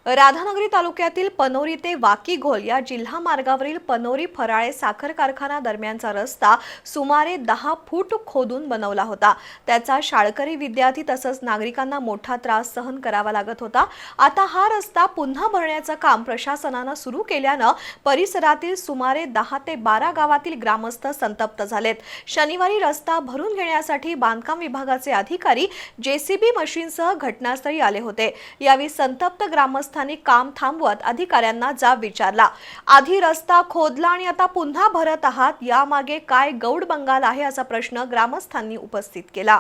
राधानगरी तालुक्यातील पनोरी ते वाकीघोल या जिल्हा मार्गावरील पनोरी फराळे साखर कारखाना दरम्यानचा रस्ता सुमारे 10 फूट खोदून बनवला होता। त्याचा शाळकरी विद्यार्थी तसंच नागरिकांना मोठा त्रास सहन करावा लागत होता। आता हा रस्ता पुन्हा भरण्याचं काम प्रशासनाने सुरू केल्याने परिसरातील सुमारे 10 ते 12 गावातील ग्रामस्थ संतप्त झालेत। शनिवारी रस्ता भरून घेण्यासाठी बांधकाम विभागाचे अधिकारी जेसीबी मशीनसह घटनास्थळी आले होते। यावेळी संतप्त ग्रामस्थ काम थांबवत अधिकाऱ्यांना जाब विचारला। आधी रस्ता खोदला आणि आता पुन्हा भरत आहात, यामागे काय गौड बंगाल आहे असा प्रश्न ग्रामस्थांनी उपस्थित केला।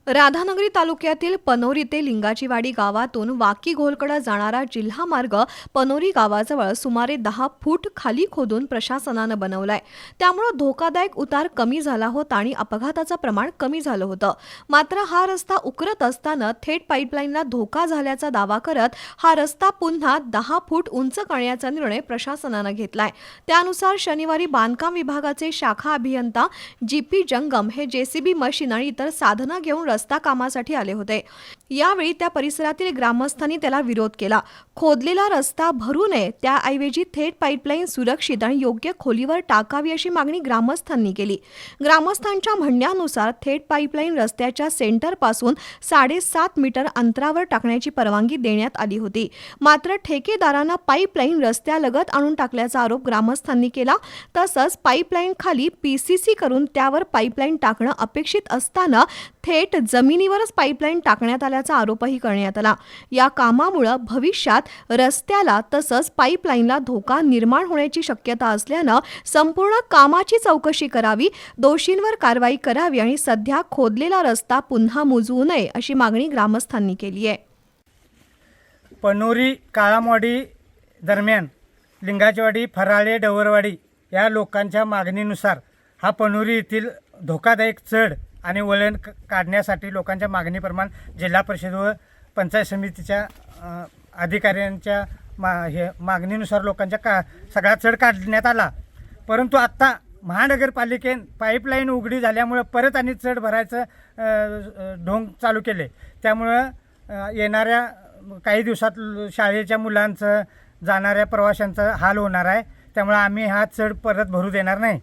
राधानगरी तालुक्यातील पनोरी ते लिंगाचीवाडी गावातून वाकीघोलकडे जाणारा जिल्हा मार्ग पनोरी गावाजवळ सुमारे 10 फूट खाली खोदून प्रशासनाने बनवलाय। त्यामुळे धोकादायक उतार कमी झाला होता आणि अपघाताचं प्रमाण कमी झालं होतं। मात्र हा रस्ता उकरत असताना थेट पाईपलाईनला धोका झाल्याचा दावा करत हा रस्ता पुन्हा 10 फूट उंच करण्याचा निर्णय प्रशासनाने घेतलाय। त्यानुसार शनिवारी बांधकाम विभागाचे शाखा अभियंता जीपी जंगम हे जेसीबी मशीन आणि इतर साधनं घेऊन रस्ता कामासाठी आले होते। यावेळी त्या परिसरातील ग्रामस्थांनी त्याला विरोध केला। खोदलेला रस्ता भरू नये, त्याऐवजी थेट पाईपलाईन सुरक्षित आणि योग्य खोलीवर टाकावी अशी मागणी ग्रामस्थांनी केली। ग्रामस्थांच्या म्हणण्यानुसार थेट पाईपलाईन रस्त्याच्या सेंटरपासून 7.5 मीटर अंतरावर टाकण्याची परवानगी देण्यात आली होती। मात्र ठेकेदारांना पाईपलाईन रस्त्यालगत आणून टाकल्याचा आरोप ग्रामस्थांनी केला। तसंच पाईपलाईन खाली पीसीसी करून त्यावर पाईपलाईन टाकणं अपेक्षित असताना थेट जमिनीवरच पाईपलाईन टाकण्यात आल्याचा आरोपही करण्यात आला। या कामामुळे भविष्यात रस्त्याला तसंच पाईपलाईनला धोका निर्माण होण्याची शक्यता असल्यानं संपूर्ण कामाची चौकशी करावी, दोषींवर कारवाई करावी आणि सध्या खोदलेला रस्ता पुन्हा मुजवू नये अशी मागणी ग्रामस्थांनी केली आहे। पनोरी काळामवाडी दरम्यान लिंगाचीवाडी, फराळे, डवरवाडी या लोकांच्या मागणीनुसार हा पनोरी येथील धोकादायक चढ आणि वळण काढण्यासाठी लोकांच्या मागणीप्रमाणे जिल्हा परिषद व पंचायत समितीच्या अधिकाऱ्यांच्या मागणीनुसार लोकांच्या सगळा चढ काढण्यात आला। परंतु आता महानगरपालिकेने पाईपलाईन उघडी झाल्यामुळे परत आणि चढ भरायचं ढोंग चालू केले। त्यामुळं येणाऱ्या काही दिवसात शाळेच्या मुलांचं, जाणाऱ्या प्रवाशांचा हाल होणार आहे। त्यामुळे आम्ही हा चढ परत भरू देणार नाही।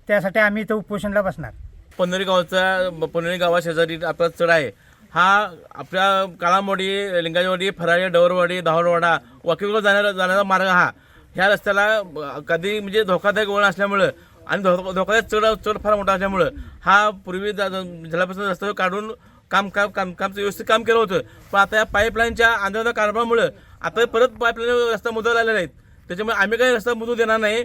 त्यासाठी आम्ही इथं उपोषणाला बसणार। पनोरी गावा शेजारी आपला चढ आहे। हा आपल्या काळामवाडी, लिंगाचीवाडी, फराळे, डवरवाडी, धावडवाडा, वाकीघोल जाणारा मार्ग ह्या रस्त्याला कधी म्हणजे धोकादायक वळण असल्यामुळं आणि धोकादायक चढ फार मोठा असल्यामुळं हा पूर्वी जिल्हा परिषद रस्ता काढून कामचं व्यवस्थित काम केलं होतं। पण आता या पाईपलाईनच्या आंदोलना कारणामुळं आता परत पाईपलाईन रस्ता मुदवला आलेला आहेत। त्याच्यामुळे आम्ही काही रस्ता मुदवू देणार नाही।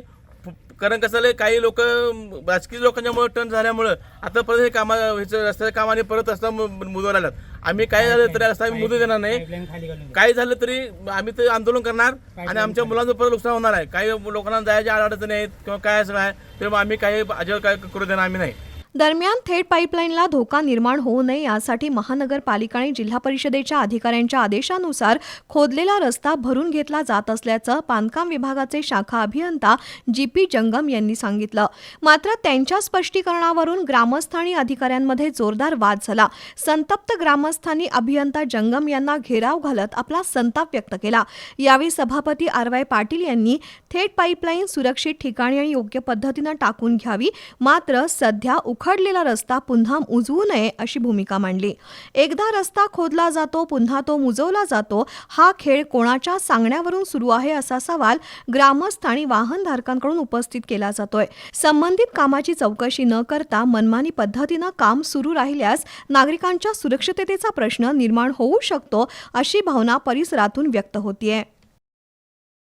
कारण कसं आहे, काही लोक राजकीय लोकांच्यामुळे टर्न झाल्यामुळं आता परत हे रस्त्याचं काम आणि परत रस्ता मुदवला आल्यात। आम्ही काय झालं तरी रस्ता आम्ही मुदवू देणार नाही। काय झालं तरी आम्ही ते आंदोलन करणार आणि आमच्या मुलांचं परत नुकसान होणार आहे। काही लोकांना जायच्या अडचणी आहेत किंवा काय असं आहे, तेव्हा आम्ही काही अजिबात काय करू देणार आम्ही नाही। दरम्यान थेट पाईपलाईनला धोका निर्माण होऊ नये यासाठी महानगरपालिका आणि जिल्हा परिषदेच्या अधिकाऱ्यांच्या आदेशानुसार खोदलेला रस्ता भरून घेतला जात असल्याचं बांधकाम विभागाचे शाखा अभियंता जीपी जंगम यांनी सांगितलं। मात्र त्यांच्या स्पष्टीकरणावरून ग्रामस्थ आणि अधिकाऱ्यांमध्ये जोरदार वाद झाला। संतप्त ग्रामस्थांनी अभियंता जंगम यांना घेराव घालत आपला संताप व्यक्त केला। यावेळी सभापती आर.वाय. पाटील यांनी थेट पाईपलाईन सुरक्षित ठिकाणी आणि योग्य पद्धतीने टाकून घ्यावी, मात्र सध्या उखडलेला रस्ता पुन्हा मुजवू नये अशी भूमिका मांडली। एकदा रस्ता खोदला जातो, पुन्हा तो मुजवला जातो, हा खेळ कोणाच्या सांगण्यावरून सुरू आहे असा सवाल ग्रामस्थ आणि वाहनधारकांकडून उपस्थित केला जातोय। संबंधित कामाची चौकशी न करता मनमानी पद्धतीने काम सुरू राहिल्यास नागरिकांच्या सुरक्षिततेचा प्रश्न निर्माण होऊ शकतो अशी भावना परिसरातून व्यक्त होतीये।